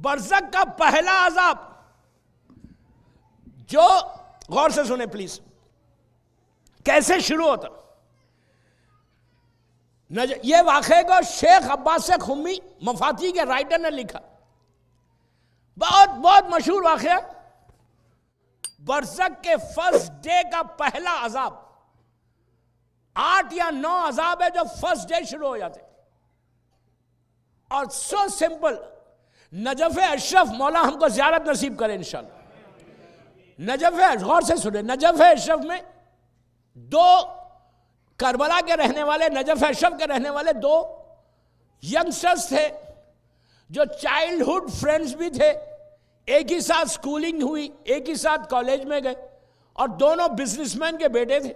बरज़ख का पहला अजाब, जो गौर से सुने प्लीज, कैसे शुरू होता। ये वाक़े को शेख अब्बास खुम्मी मफाती के राइटर ने लिखा, बहुत बहुत मशहूर वाक़या। बरज़ख के फर्स्ट डे का पहला अजाब, 8 या 9 अजाब है जो फर्स्ट डे शुरू हो जाते, और सो सिंपल। नजफ अशरफ, मौला हमको ज़ियारत नसीब करे इंशाल्लाह। नजफ, गौर से सुने, नजफ अशरफ में 2 करबला के रहने वाले, नजफ अशरफ के रहने वाले 2 यंगस्टर्स थे जो चाइल्डहुड फ्रेंड्स भी थे। एक ही साथ स्कूलिंग हुई, एक ही साथ कॉलेज में गए, और दोनों बिजनेसमैन के बेटे थे।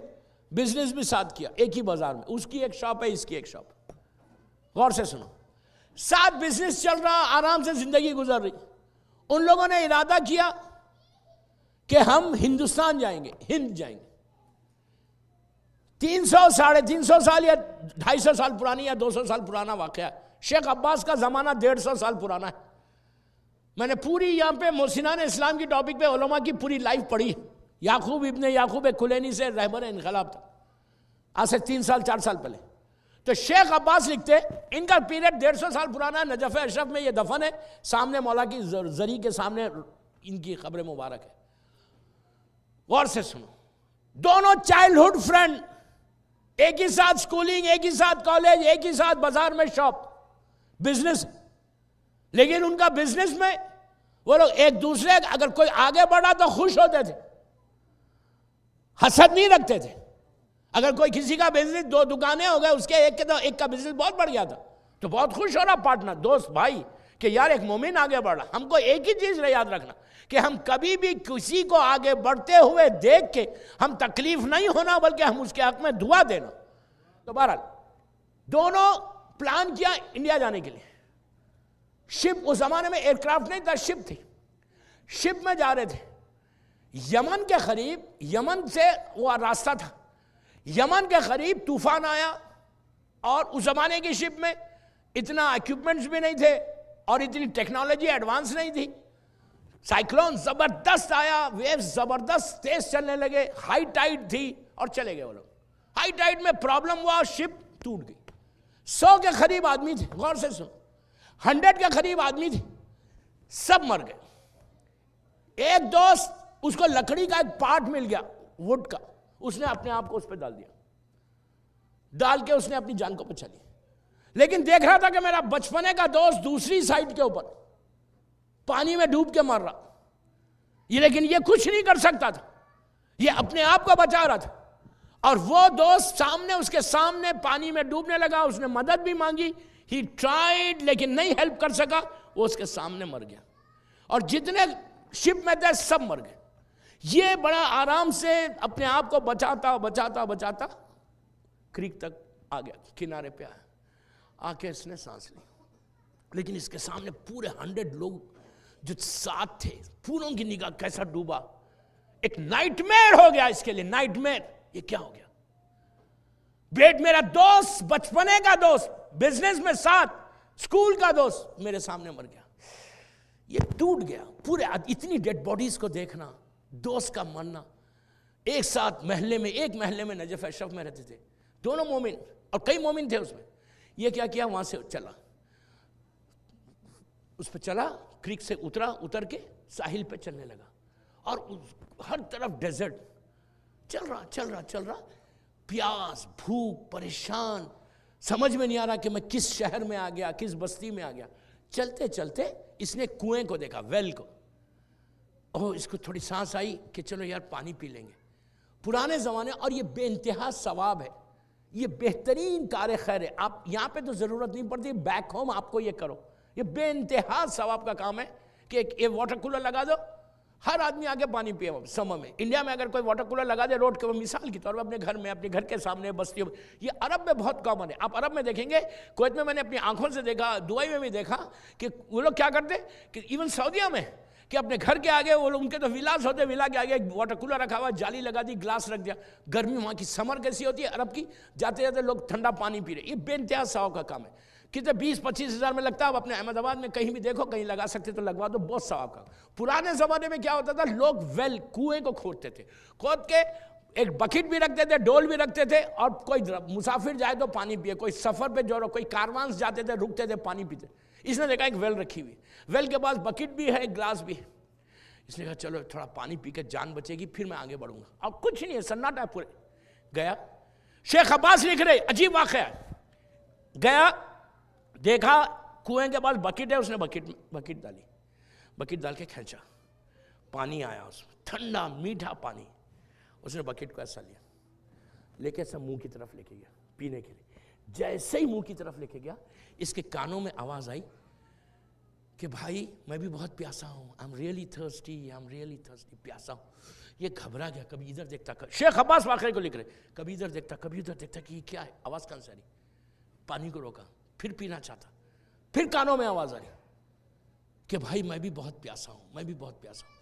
बिजनेस भी साथ किया एक ही बाजार में, उसकी एक शॉप है, इसकी एक शॉप। गौर से सुनो, साथ बिजनेस चल रहा, आराम से जिंदगी गुजर रही। उन लोगों ने इरादा किया कि हम हिंदुस्तान जाएंगे, हिंद जाएंगे। 300 साढ़े 300 साल या 250 साल पुरानी या 200 साल पुराना वाक़या है। शेख अब्बास का ज़माना 150 साल पुराना है। मैंने पूरी यहाँ पे मोहसिनान इस्लाम की टॉपिक पे उलमा की पूरी लाइफ पढ़ी। याकूब इब्ने याकूब कुलैनी से रहबर इनकलाब था, आज से 3 साल 4 साल पहले। तो शेख अब्बास लिखते, इनका पीरियड 150 साल पुराना है। नजफ अशरफ में ये दफन है, सामने मौला की जरी के सामने इनकी खबर मुबारक है। गौर से सुनो, दोनों चाइल्डहुड फ्रेंड, एक ही साथ स्कूलिंग, एक ही साथ कॉलेज, एक ही साथ बाजार में शॉप, बिजनेस। लेकिन उनका बिजनेस में वो लोग एक दूसरे, अगर कोई आगे बढ़ा तो खुश होते थे, हसद नहीं रखते थे। अगर कोई किसी का बिजनेस 2 दुकानें हो गए, उसके एक का बिजनेस बहुत बढ़ गया था, तो बहुत खुश हो रहा पार्टनर, दोस्त, भाई, कि यार एक मोमिन आगे बढ़ रहा। हमको एक ही चीज याद रखना कि हम कभी भी किसी को आगे बढ़ते हुए देख के हम तकलीफ नहीं होना, बल्कि हम उसके हक में दुआ देना। तो बहरहाल दोनों प्लान किया इंडिया जाने के लिए। शिप, उस जमाने में एयरक्राफ्ट नहीं था, शिप थी। शिप में जा रहे थे यमन के करीब, यमन से वो रास्ता था, यमन के करीब तूफान आया। और उस जमाने की शिप में इतना इक्विपमेंट्स भी नहीं थे और इतनी टेक्नोलॉजी एडवांस नहीं थी। साइक्लोन जबरदस्त आया, वेव्स जबरदस्त तेज चलने लगे, हाई टाइड थी और चले गए वो लोग। हाई टाइड में प्रॉब्लम हुआ, शिप टूट गई। 100 के करीब आदमी थे, गौर से सुनो, 100 के करीब आदमी थे, सब मर गए। एक दोस्त, उसको लकड़ी का एक पार्ट मिल गया, वुड का, उसने अपने आप को उस पर डाल दिया, डाल के उसने अपनी जान को बचा ली। लेकिन देख रहा था कि मेरा बचपने का दोस्त दूसरी साइड के ऊपर पानी में डूब के मर रहा ये, लेकिन ये कुछ नहीं कर सकता था, ये अपने आप को बचा रहा था। और वो दोस्त सामने, उसके सामने पानी में डूबने लगा, उसने मदद भी मांगी, ही ट्राइड, लेकिन नहीं हेल्प कर सका, वो उसके सामने मर गया। और जितने शिप में थे सब मर गए। ये बड़ा आराम से अपने आप को बचाता बचाता बचाता क्रीक तक आ गया, किनारे पे आया, आके इसने सांस ली। लेकिन इसके सामने पूरे 100 लोग जो साथ थे, पूरों की निगाह कैसा डूबा। एक नाइटमेयर हो गया इसके लिए, नाइटमेयर। ये क्या हो गया? बेट, मेरा दोस्त, बचपने का दोस्त, बिजनेस में साथ, स्कूल का दोस्त मेरे सामने मर गया। ये टूट गया। पूरे इतनी डेड बॉडीज को देखना, दोस्त का मरना। एक साथ महल्ले में, एक महल्ले में नजफ अशरफ में रहते थे दोनों मोमिन, और कई मोमिन थे उसमें। ये क्या किया, वहां से चला, उस पर चला, क्रीक से उतरा, उतर के साहिल पे चलने लगा। और हर तरफ डेजर्ट, चल रहा चल रहा चल रहा, प्यास, भूख, परेशान, समझ में नहीं आ रहा कि मैं किस शहर में आ गया, किस बस्ती में आ गया। चलते चलते इसने कुएं को देखा, वेल को। ओह, इसको थोड़ी सांस आई कि चलो यार पानी पी लेंगे। पुराने ज़माने, और ये बेइंतहा सवाब है, ये बेहतरीन कार खैर है। आप यहाँ पे तो ज़रूरत नहीं पड़ती, बैक होम आपको ये करो। ये बेइंतहा सवाब का काम है कि एक वाटर कूलर लगा दो, हर आदमी आके पानी पिए समर में। इंडिया में अगर कोई वाटर कूलर लगा दे रोड के, मिसाल के तौर पर अपने घर में, अपने घर के सामने, बस्तियों में, ये अरब में बहुत कॉमन है। आप अरब में देखेंगे, कुवैत में मैंने अपनी आंखों से देखा, दुबई में भी देखा कि वो लोग क्या करते कि इवन सऊदीया में, कि अपने घर के आगे वो लोग, उनके तो विलास होते, विला के आगे एक वाटर कूलर रखा हुआ, जाली लगा दी, ग्लास रख दिया। गर्मी वहाँ की समर कैसी होती है अरब की, जाते जाते लोग ठंडा पानी पी रहे। ये बेइंतहा सवाब का काम है। कितने 20-25 हज़ार में लगता है। अब अपने अहमदाबाद में कहीं भी देखो, कहीं लगा सकते तो लगवा दो, बहुत सवाब का। पुराने ज़माने में क्या होता था, लोग वेल कुएं को खोदते थे, खोद के एक बकेट भी रखते थे, डोल भी रखते थे, और कोई मुसाफिर जाए तो पानी पिए, कोई सफ़र पे जो कोई कारवान जाते थे रुकते थे पानी पीते। इसने देखा एक वेल रखी हुई, वेल के पास बकेट भी है, एक ग्लास भी है। इसने कहा चलो थोड़ा पानी पी के जान बचेगी, फिर मैं आगे बढ़ूंगा। अब कुछ नहीं है, सन्नाटा है पूरे। गया, शेख अब्बास लिख रहे, अजीब वाक़या है। गया, देखा कुएं के पास बकेट है, उसने बकेट डाली, बकेट डाल के खींचा, पानी आया उसमें, ठंडा मीठा पानी। उसने बकेट को ऐसा लिया, लेके सब मुंह की तरफ लेके गया पीने के लिए। जैसे ही मुंह की तरफ लेके गया, इसके कानों में आवाज आई कि भाई मैं भी बहुत प्यासा हूँ, I am really thirsty, I am really thirsty, प्यासा हूँ। ये घबरा गया, कभी इधर देखता, शेख अब्बास वाक़े को लिख रहे, कभी इधर देखता कभी उधर देखता कि ये क्या है, आवाज़ कहाँ से आ रही। पानी को रोका, फिर पीना चाहता, फिर कानों में आवाज़ आ रही कि भाई मैं भी बहुत प्यासा हूँ, मैं भी बहुत प्यासा हूँ।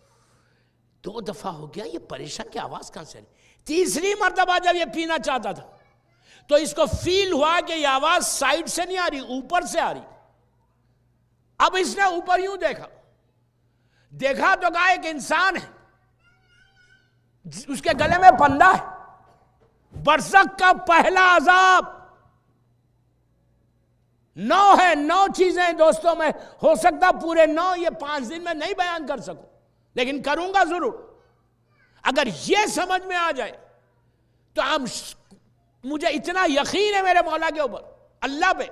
2 दफ़ा हो गया, ये परेशान की आवाज़ कहाँ से आ रही। तीसरी मर्तबा जब ये पीना चाहता था तो इसको फील हुआ कि ये आवाज़ साइड से नहीं आ रही, ऊपर से आ रही। अब इसने ऊपर यूं देखा, देखा तो कहा एक इंसान है, उसके गले में फंदा है, बरसक का पहला अजाब। 9 है, 9 चीजें दोस्तों में, हो सकता पूरे 9 ये 5 दिन में नहीं बयान कर सकूं, लेकिन करूंगा जरूर। अगर ये समझ में आ जाए तो हम, मुझे इतना यकीन है मेरे मौला के ऊपर, अल्लाह पे,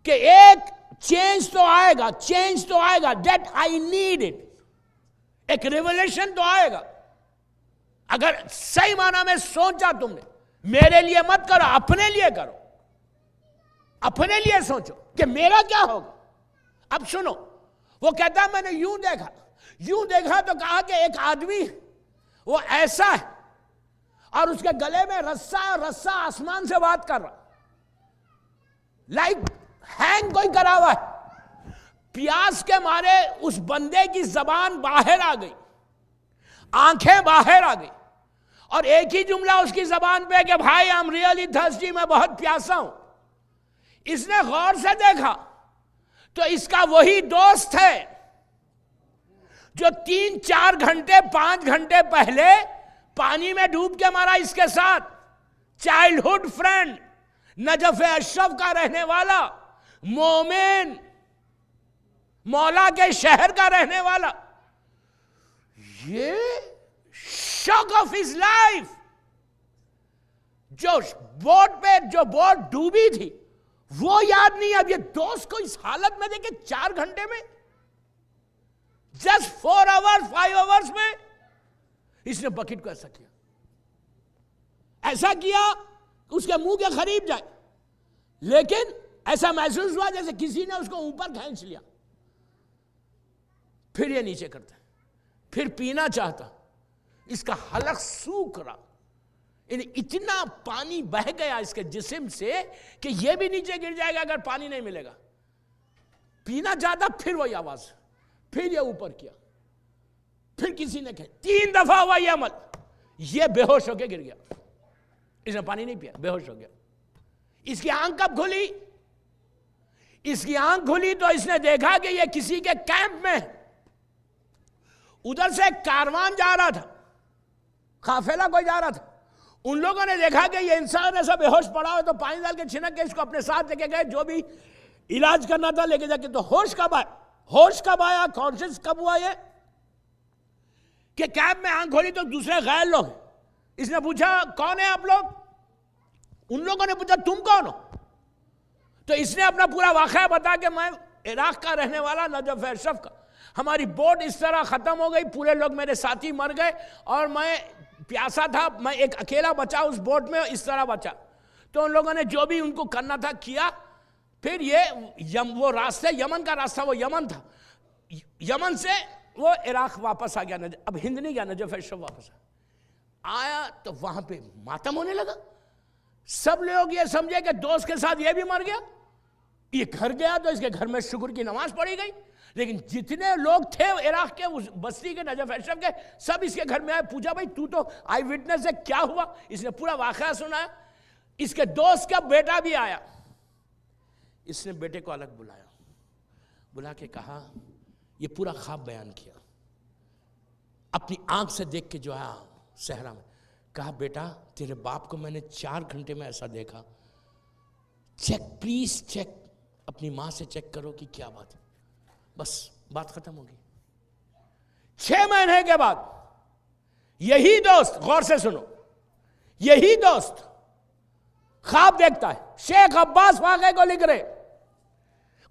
कि एक चेंज तो आएगा, चेंज तो आएगा, दैट आई नीड इट। एक रिवोल्यूशन तो आएगा। अगर सही माना में सोचा तुमने, मेरे लिए मत करो, अपने लिए करो, अपने लिए सोचो कि मेरा क्या होगा। अब सुनो, वो कहता है मैंने यूं देखा तो कहा कि एक आदमी वो ऐसा है और उसके गले में रस्सा आसमान से बात कर रहा, लाइक हैंग कोई करा हुआ है। प्यास के मारे उस बंदे की जबान बाहर आ गई, आंखें बाहर आ गई, और एक ही जुमला उसकी जबान पे कि भाई आई एम रियली थर्स्टी, मैं बहुत प्यासा हूं। इसने गौर से देखा तो इसका वही दोस्त है जो 3-4 घंटे 5 घंटे पहले पानी में डूब के मारा इसके साथ, चाइल्डहुड फ्रेंड, नजफ अशरफ का रहने वाला, मोमिन, मौला के शहर का रहने वाला। ये शॉक ऑफ हिज लाइफ, जो बोट डूबी थी वो याद नहीं। अब ये दोस्त को इस हालत में देखे 4 घंटे में, जस्ट 4 आवर्स 5 आवर्स में इसने बकेट को ऐसा किया उसके मुंह के करीब जाए, लेकिन ऐसा महसूस हुआ जैसे किसी ने उसको ऊपर खींच लिया। फिर ये नीचे करता, फिर पीना चाहता, इसका हलक सूख रहा, इतना पानी बह गया इसके जिस्म से कि यह भी नीचे गिर जाएगा अगर पानी नहीं मिलेगा। पीना चाहता, फिर वही आवाज, फिर ये ऊपर किया, फिर किसी ने कहा, 3 दफा हुआ यह अमल, ये बेहोश होकर गिर गया। इसने पानी नहीं पिया, बेहोश हो गया। इसकी आंख कब खुली? इसकी आंख खुली तो इसने देखा कि ये किसी के कैंप में है। उधर से एक कारवान जा रहा था, काफिला कोई जा रहा था। उन लोगों ने देखा कि ये इंसान ऐसा बेहोश पड़ा हो तो पानी डाल के छिनक के इसको अपने साथ लेके गए, जो भी इलाज करना था लेके जाके। तो होश कब आया, कॉन्शियस कब हुआ ये कि कैब में आंख खोली तो दूसरे गैर लोग। इसने पूछा कौन है आप लोग? उन लोगों ने पूछा तुम कौन हो? तो इसने अपना पूरा वाक़या बता कि मैं इराक का रहने वाला नजफ अशरफ का, हमारी बोट इस तरह खत्म हो गई, पूरे लोग मेरे साथी मर गए और मैं प्यासा था, मैं एक अकेला बचा उस बोट में, इस तरह बचा। तो उन लोगों ने जो भी उनको करना था किया। फिर ये वो रास्ते, यमन का रास्ता, वो यमन था, यमन से वो इराक वापस आ गया, अब हिंद नहीं गया, नजफ अशरफ वापस आया। तो वहां पे मातम होने लगा। सब लोग ये समझे कि दोस्त के साथ ये भी मर गया। ये घर गया तो इसके घर में शुक्र की नमाज पढ़ी गई, लेकिन जितने लोग थे इराक के उस बस्ती के नजफ अशरफ के, सब इसके घर में आए। पूछा भाई तू तो आई विटनेस है, क्या हुआ? इसने पूरा वाकया सुनाया। इसके दोस्त का बेटा भी आया। इसने बेटे को अलग बुलाया, बुला के कहा, ये पूरा ख्वाब बयान किया, अपनी आंख से देख के जो आया सहरा में, कहा बेटा तेरे बाप को मैंने 4 घंटे में ऐसा देखा, चेक प्लीज चेक, अपनी माँ से चेक करो कि क्या बात है। बस बात खत्म हो गई। 6 महीने के बाद यही दोस्त, गौर से सुनो, यही दोस्त ख्वाब देखता है, शेख अब्बास वाक़े को लिख रहे,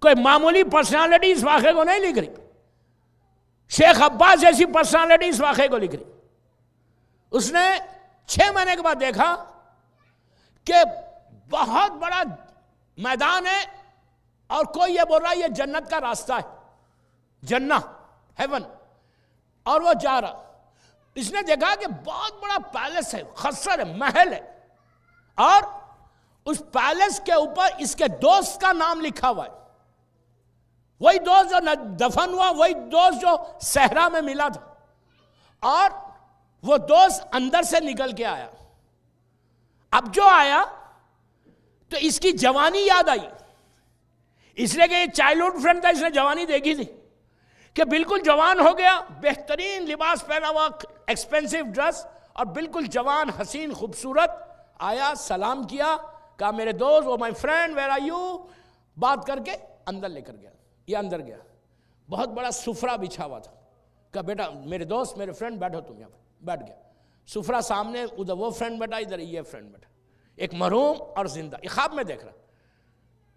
कोई मामूली पर्सनालिटी इस वाक़े को नहीं लिख रही, शेख अब्बास जैसी पर्सनालिटी इस वाक़े को लिख रही। उसने 6 महीने के बाद देखा कि बहुत बड़ा मैदान है और कोई ये बोल रहा है ये जन्नत का रास्ता है, जन्नत, हेवन, और वो जा रहा। इसने देखा कि बहुत बड़ा पैलेस है, खस्सर है, महल है, और उस पैलेस के ऊपर इसके दोस्त का नाम लिखा हुआ है। वही दोस्त जो दफन हुआ, वही दोस्त जो सहरा में मिला था, और वो दोस्त अंदर से निकल के आया। अब जो आया तो इसकी जवानी याद आई, इसलिए कि ये चाइल्डहुड फ्रेंड था, इसने जवानी देखी थी कि बिल्कुल जवान हो गया, बेहतरीन लिबास पहना हुआ, एक्सपेंसिव ड्रेस, और बिल्कुल जवान, हसीन, खूबसूरत। आया, सलाम किया, कहा मेरे दोस्त, वो my friend, where are you, बात करके अंदर लेकर गया। ये अंदर गया, बहुत बड़ा सुफरा बिछा हुआ था, कहा बेटा मेरे दोस्त, मेरे फ्रेंड, बैठो तुम यहाँ पे। बैठ गया, सुफरा सामने, उधर वो फ्रेंड बैठा, इधर ये फ्रेंड बैठा, एक मरहूम और जिंदा, ये ख्वाब में देख रहा।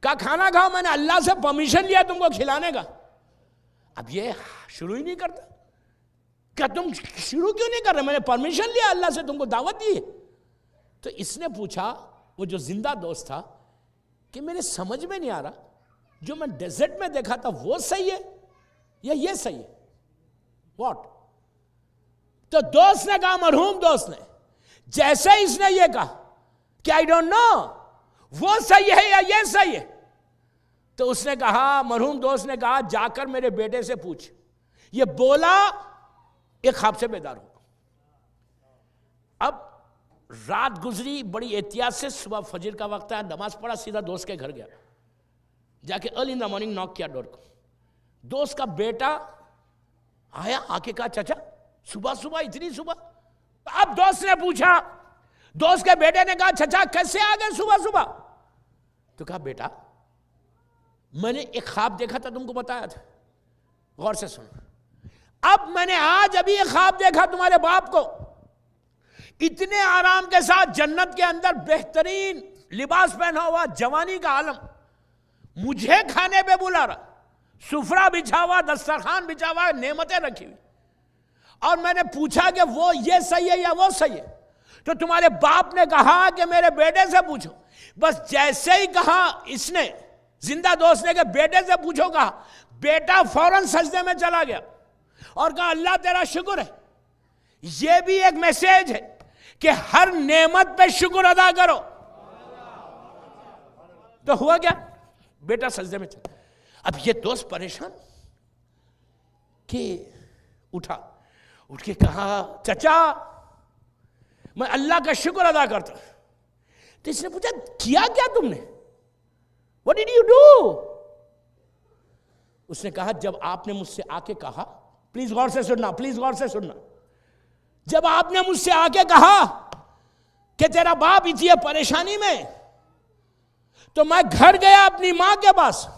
कहा खाना खाओ, मैंने अल्लाह से परमिशन लिया तुमको खिलाने का। अब ये शुरू ही नहीं करता, क्या तुम शुरू क्यों नहीं कर रहे, मैंने परमिशन लिया, अल्लाह से तुमको दावत दी है। तो इसने पूछा, वो जो जिंदा दोस्त था, कि मेरे समझ में नहीं आ रहा, जो मैं डेजर्ट में देखा था वो सही है या ये सही है, व्हाट? तो दोस्त ने कहा, मरहूम दोस्त ने, जैसे इसने ये कहा कि आई डोंट नो वो सही है या ये सही है, तो उसने कहा, मरहूम दोस्त ने कहा, जाकर मेरे बेटे से पूछ। ये बोला, एक ख्वाब से बेदार हुआ। अब रात गुजरी, बड़ी एहतियात से, सुबह फजर का वक्त है, नमाज पढ़ा, सीधा दोस्त के घर गया, जाके early in the morning knock किया डोर को। दोस्त का बेटा आया, आके कहा चाचा सुबह सुबह, इतनी सुबह? अब दोस्त ने पूछा, दोस्त के बेटे ने कहा चाचा कैसे आ गए सुबह सुबह? तो कहा बेटा मैंने एक ख्वाब देखा था, तुमको बताया था, गौर से सुनो। अब मैंने आज अभी एक ख्वाब देखा तुम्हारे बाप को, इतने आराम के साथ जन्नत के अंदर बेहतरीन लिबास पहना हुआ, जवानी का आलम, मुझे खाने पे बुला रहा, सुफरा बिछा हुआ, दस्तरखान बिछा हुआ, नेमतें रखी हुई, और मैंने पूछा कि वो ये सही है या वो सही है, तो तुम्हारे बाप ने कहा कि मेरे बेटे से पूछो। बस जैसे ही कहा इसने, जिंदा दोस्त ने, कि बेटे से पूछो, कहा, बेटा फौरन सजदे में चला गया और कहा अल्लाह तेरा शुक्र है। यह भी एक मैसेज है कि हर नेमत पे शुक्र अदा करो। तो हुआ क्या, बेटा सजदे में चला। अब ये दोस्त परेशान कि उठा, उठ के कहा चाचा मैं अल्लाह का शुक्र अदा करता। तो इसने पूछा किया क्या तुमने, व्हाट डिड यू डू? उसने कहा जब आपने मुझसे आके कहा, प्लीज गौर से सुनना, प्लीज गौर से सुनना, जब आपने मुझसे आके कहा कि तेरा बाप इतनी परेशानी में, तो मैं घर गया अपनी मां के पास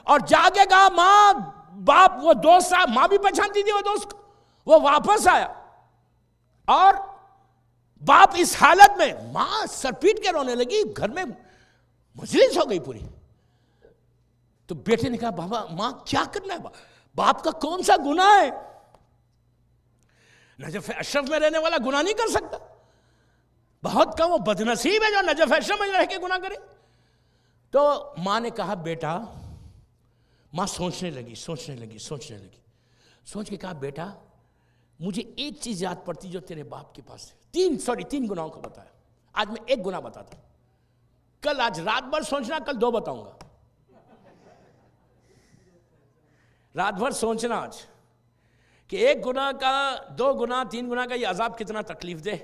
और जाके कहा मां, बाप, वो दोस्त साहब, मां भी पहचानती थी वो दोस्त को, वो वापस आया और बाप इस हालत में, मां सर पीट के रोने लगी, घर में मजलिस हो गई पूरी। तो बेटे ने कहा बाबा, मां क्या करना है, बाप का कौन सा गुनाह है, नजफ अशरफ में रहने वाला गुनाह नहीं कर सकता, बहुत कम वो बदनसीब है जो नजफ अशरफ में रह के गुनाह करे। तो मां ने कहा बेटा, मां सोचने लगी, सोच के कहा बेटा मुझे एक चीज याद पड़ती जो तेरे बाप के पास है, तीन गुनाहों को बताया, आज मैं एक गुनाह बताता, कल, आज रात भर सोचना, कल 2 बताऊंगा, रात भर सोचना आज कि एक गुनाह का, 2 गुनाह, 3 गुनाह का ये अजाब कितना तकलीफ दे,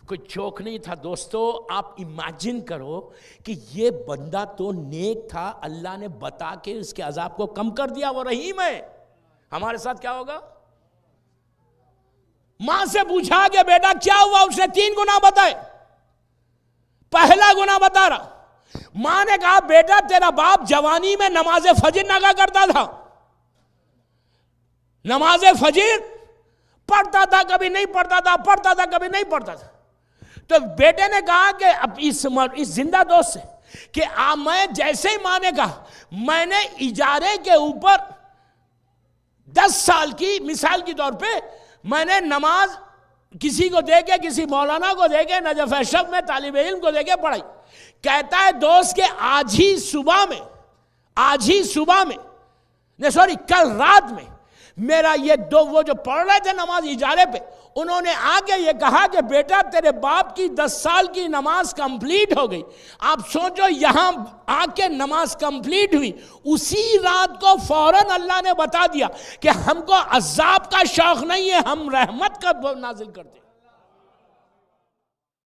कोई चौक नहीं था। दोस्तों आप इमेजिन करो कि ये बंदा तो नेक था, अल्लाह ने बता के उसके अजाब को कम कर दिया, वो रहीम है। हमारे साथ क्या होगा? मां से पूछा कि बेटा क्या हुआ, उसने 3 गुनाह बताए। पहला गुनाह बता रहा, मां ने कहा बेटा तेरा बाप जवानी में नमाज फजर नगा करता था, नमाज फजर पढ़ता था, कभी नहीं पढ़ता था, पढ़ता था, कभी नहीं पढ़ता था। तो बेटे ने कहा कि अब इस जिंदा दोस्त से कि मैं जैसे ही मां ने कहा, मैंने इजारे के ऊपर 10 साल की, मिसाल के तौर पे मैंने नमाज किसी को देके, किसी मौलाना को देके, नजफ अशरफ में तालिब इल्म को देके पढ़ाई। कहता है दोस्त के आज ही सुबह में, कल रात में मेरा ये वो जो पढ़ रहे थे नमाज इजारे पे, उन्होंने आके ये कहा कि बेटा तेरे बाप की 10 साल की नमाज कंप्लीट हो गई। आप सोचो, यहां आके नमाज कंप्लीट हुई, उसी रात को फौरन अल्लाह ने बता दिया कि हमको अजाब का शौक नहीं है, हम रहमत का नाजिल करते हैं।